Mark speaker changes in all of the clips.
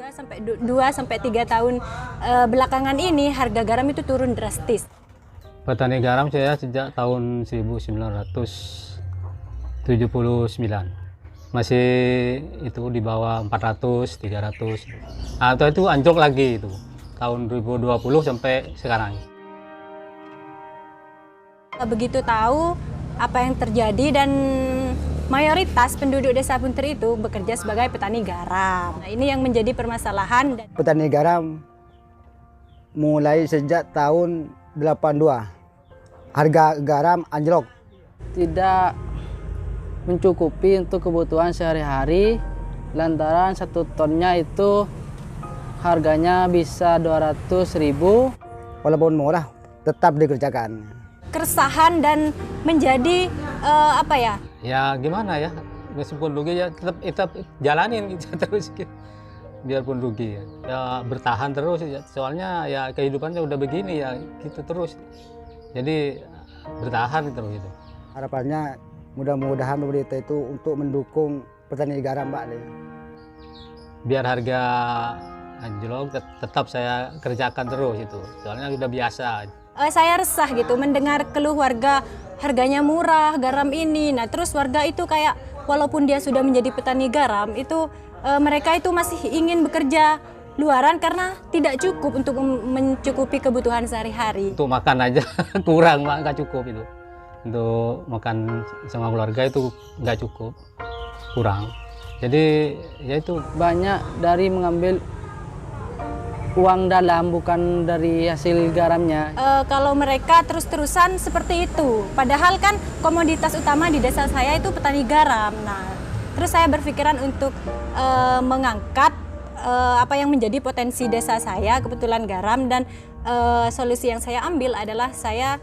Speaker 1: 2 sampai 3 tahun belakangan ini harga garam itu turun drastis.
Speaker 2: Petani garam saya sejak tahun 1979. Masih itu di bawah 400, 300. Atau itu anjlok lagi itu. Tahun 2020 sampai sekarang.
Speaker 1: Begitu tahu apa yang terjadi dan mayoritas penduduk Desa Bunter itu bekerja sebagai petani garam. Nah, ini yang menjadi permasalahan.
Speaker 3: Petani garam mulai sejak tahun 82. Harga garam anjlok.
Speaker 4: Tidak mencukupi untuk kebutuhan sehari-hari, lantaran 1 tonnya itu harganya bisa 200.000.
Speaker 3: Walaupun murah, tetap dikerjakan.
Speaker 1: Keresahan dan menjadi apa ya?
Speaker 2: Ya gimana ya, meskipun rugi ya tetap jalanin gitu terus gitu. Biarpun rugi ya. Ya bertahan terus ya. Soalnya ya kehidupannya udah begini ya gitu terus. Jadi bertahan terus gitu.
Speaker 3: Harapannya mudah-mudahan pemerintah itu untuk mendukung petani garam, Pak.
Speaker 2: Biar harga anjlok tetap saya kerjakan terus itu. Soalnya udah biasa.
Speaker 1: Saya resah gitu mendengar keluh warga harganya murah garam ini. Nah terus warga itu kayak walaupun dia sudah menjadi petani garam itu mereka itu masih ingin bekerja luaran karena tidak cukup untuk mencukupi kebutuhan sehari-hari.
Speaker 2: Untuk makan aja kurang, nggak cukup itu. Untuk makan sama keluarga itu nggak cukup, kurang. Jadi ya itu
Speaker 4: Banyak dari mengambil uang dalam bukan dari hasil garamnya.
Speaker 1: Kalau mereka terus-terusan seperti itu, padahal kan komoditas utama di desa saya itu petani garam. Nah, terus saya berpikiran untuk mengangkat apa yang menjadi potensi desa saya, kebetulan garam, dan solusi yang saya ambil adalah saya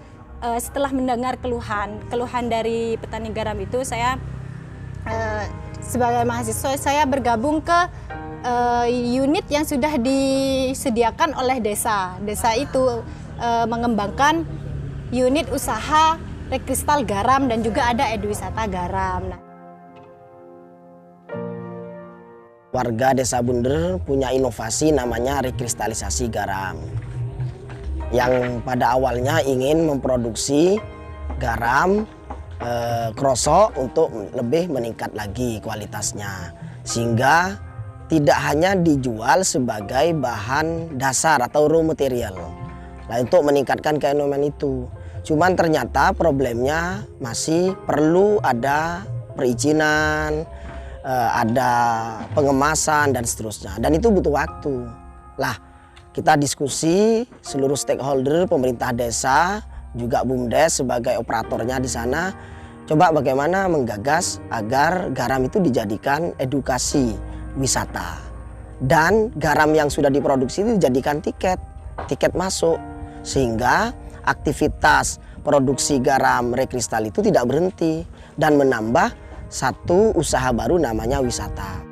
Speaker 1: setelah mendengar keluhan dari petani garam itu, saya sebagai mahasiswa saya bergabung ke unit yang sudah disediakan oleh desa. Desa itu mengembangkan unit usaha rekristal garam dan juga ada eduwisata garam. Nah,
Speaker 5: warga Desa Bunder punya inovasi namanya rekristalisasi garam, yang pada awalnya ingin memproduksi garam krosok untuk lebih meningkat lagi kualitasnya, sehingga tidak hanya dijual sebagai bahan dasar atau raw material. Nah, untuk meningkatkan keekonomian itu, cuman ternyata problemnya masih perlu ada perizinan, ada pengemasan dan seterusnya, dan itu butuh waktu. Lah, kita diskusi seluruh stakeholder, pemerintah desa, juga BUMDes sebagai operatornya di sana, coba bagaimana menggagas agar garam itu dijadikan edukasi wisata, dan garam yang sudah diproduksi itu dijadikan tiket masuk, sehingga aktivitas produksi garam rekristal itu tidak berhenti dan menambah satu usaha baru namanya wisata.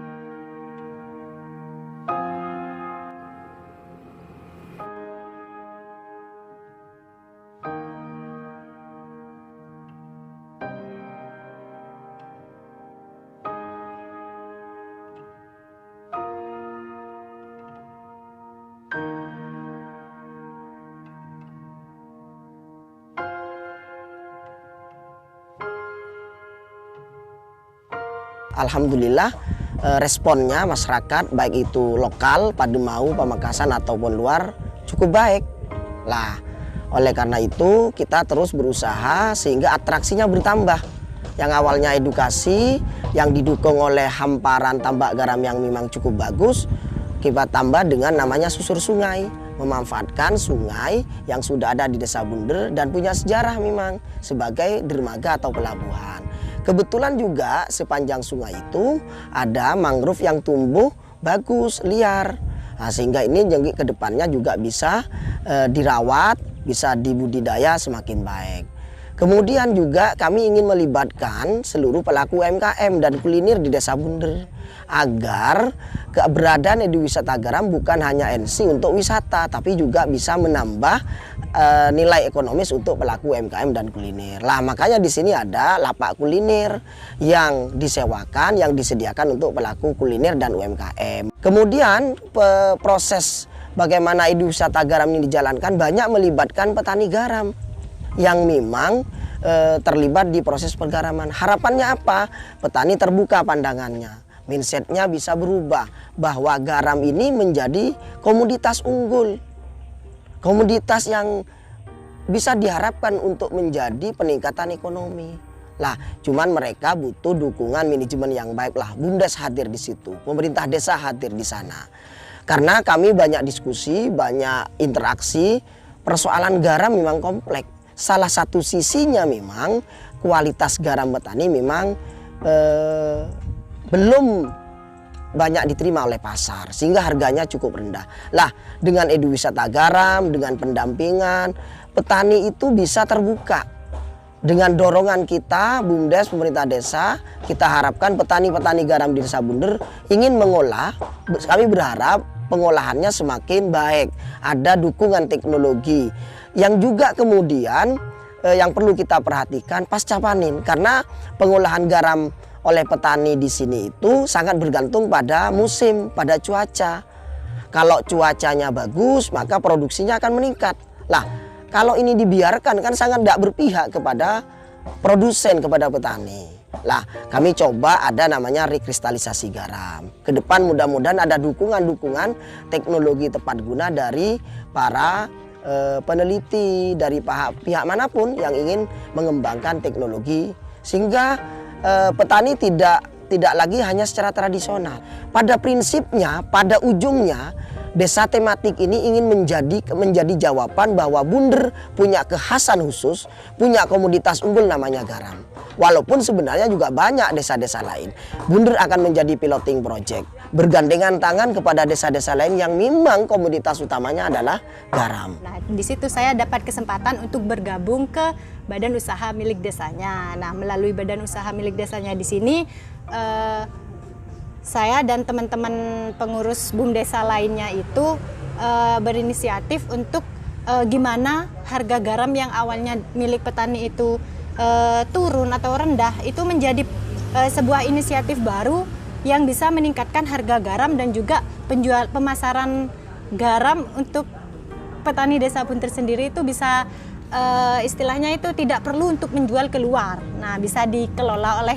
Speaker 5: Alhamdulillah responnya masyarakat baik itu lokal, Pademau, Pamekasan ataupun luar cukup baik. Lah, oleh karena itu kita terus berusaha sehingga atraksinya bertambah. Yang awalnya edukasi yang didukung oleh hamparan tambak garam yang memang cukup bagus, kita tambah dengan namanya susur sungai, memanfaatkan sungai yang sudah ada di Desa Bunder dan punya sejarah memang sebagai dermaga atau pelabuhan. Kebetulan juga sepanjang sungai itu ada mangrove yang tumbuh bagus, liar. Nah, sehingga ini ke depannya juga bisa dirawat, bisa dibudidaya semakin baik. Kemudian juga kami ingin melibatkan seluruh pelaku UMKM dan kuliner di Desa Bunder agar keberadaan eduwisata garam bukan hanya NC untuk wisata, tapi juga bisa menambah nilai ekonomis untuk pelaku UMKM dan kuliner. Lah makanya di sini ada lapak kuliner yang disewakan, yang disediakan untuk pelaku kuliner dan UMKM. Kemudian proses bagaimana wisata garam ini dijalankan banyak melibatkan petani garam yang memang terlibat di proses pergaraman. Harapannya apa? Petani terbuka pandangannya, mindsetnya bisa berubah bahwa garam ini menjadi komoditas unggul. Komoditas yang bisa diharapkan untuk menjadi peningkatan ekonomi. Lah, cuman mereka butuh dukungan manajemen yang baik lah. BUMDes hadir di situ, pemerintah desa hadir di sana. Karena kami banyak diskusi, banyak interaksi, persoalan garam memang kompleks. Salah satu sisinya memang kualitas garam petani memang belum banyak diterima oleh pasar sehingga harganya cukup rendah. Lah, dengan wisata garam, dengan pendampingan, petani itu bisa terbuka. Dengan dorongan kita, BUMDes, pemerintah desa, kita harapkan petani-petani garam di Desa Bunder ingin mengolah. Kami berharap pengolahannya semakin baik. Ada dukungan teknologi yang juga kemudian yang perlu kita perhatikan pasca panen, karena pengolahan garam oleh petani di sini itu sangat bergantung pada musim, pada cuaca. Kalau cuacanya bagus, maka produksinya akan meningkat. Lah, kalau ini dibiarkan kan sangat tidak berpihak kepada produsen, kepada petani. Lah, kami coba ada namanya rekristalisasi garam. Ke depan mudah-mudahan ada dukungan-dukungan teknologi tepat guna dari para peneliti, dari pihak manapun yang ingin mengembangkan teknologi sehingga petani tidak lagi hanya secara tradisional. Pada prinsipnya, pada ujungnya, desa tematik ini ingin menjadi jawaban bahwa Bunder punya kekhasan khusus, punya komoditas unggul namanya garam. Walaupun sebenarnya juga banyak desa-desa lain. Bunder akan menjadi piloting project, bergandengan tangan kepada desa-desa lain yang memang komoditas utamanya adalah garam.
Speaker 1: Nah, di situ saya dapat kesempatan untuk bergabung ke badan usaha milik desanya. Nah, melalui badan usaha milik desanya di sini, saya dan teman-teman pengurus BUMDesa lainnya itu berinisiatif untuk gimana harga garam yang awalnya milik petani itu turun atau rendah, itu menjadi sebuah inisiatif baru yang bisa meningkatkan harga garam dan juga pemasaran garam untuk petani Desa Bunder sendiri itu bisa istilahnya itu tidak perlu untuk menjual keluar. Nah, bisa dikelola oleh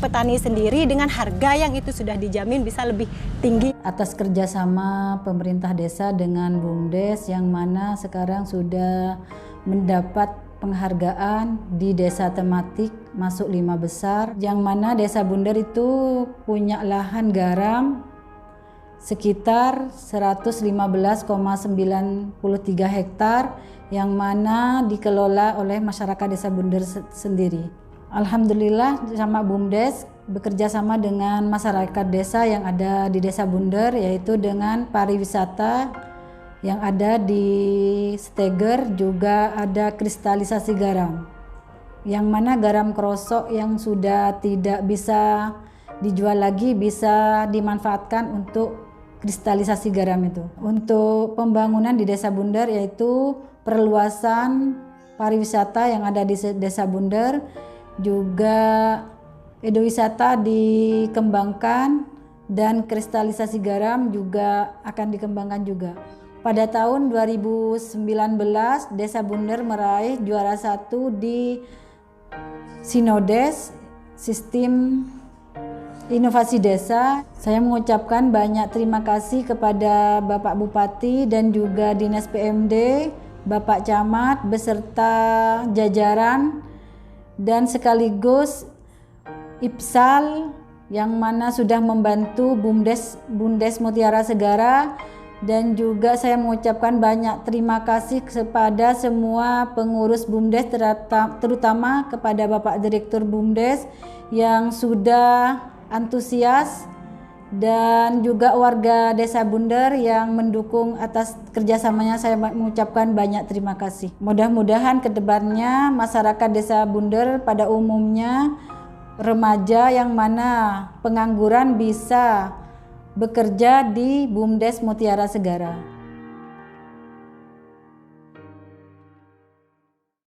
Speaker 1: petani sendiri dengan harga yang itu sudah dijamin bisa lebih tinggi.
Speaker 6: Atas kerjasama pemerintah desa dengan BUMDes yang mana sekarang sudah mendapat penghargaan di desa tematik masuk 5 besar, yang mana Desa Bunder itu punya lahan garam sekitar 115,93 hektar yang mana dikelola oleh masyarakat Desa Bunder sendiri. Alhamdulillah sama BUMDes bekerja sama dengan masyarakat desa yang ada di Desa Bunder, yaitu dengan pariwisata yang ada di Steger, juga ada kristalisasi garam. Yang mana garam krosok yang sudah tidak bisa dijual lagi bisa dimanfaatkan untuk kristalisasi garam itu. Untuk pembangunan di Desa Bunder yaitu perluasan pariwisata yang ada di Desa Bunder, juga ekowisata dikembangkan dan kristalisasi garam juga akan dikembangkan juga. Pada tahun 2019 Desa Bunder meraih juara 1 di Sinodes Sistem Inovasi Desa. Saya mengucapkan banyak terima kasih kepada Bapak Bupati dan juga Dinas PMD, Bapak Camat beserta jajaran, dan sekaligus IPSAL yang mana sudah membantu BUMDes Mutiara Segara. Dan juga saya mengucapkan banyak terima kasih kepada semua pengurus BUMDes, terutama kepada Bapak Direktur BUMDes yang sudah antusias, dan juga warga Desa Bunder yang mendukung atas kerjasamanya. Saya mengucapkan banyak terima kasih. Mudah-mudahan kedepannya masyarakat Desa Bunder pada umumnya, remaja yang mana pengangguran bisa bekerja di BUMDes Mutiara Segara.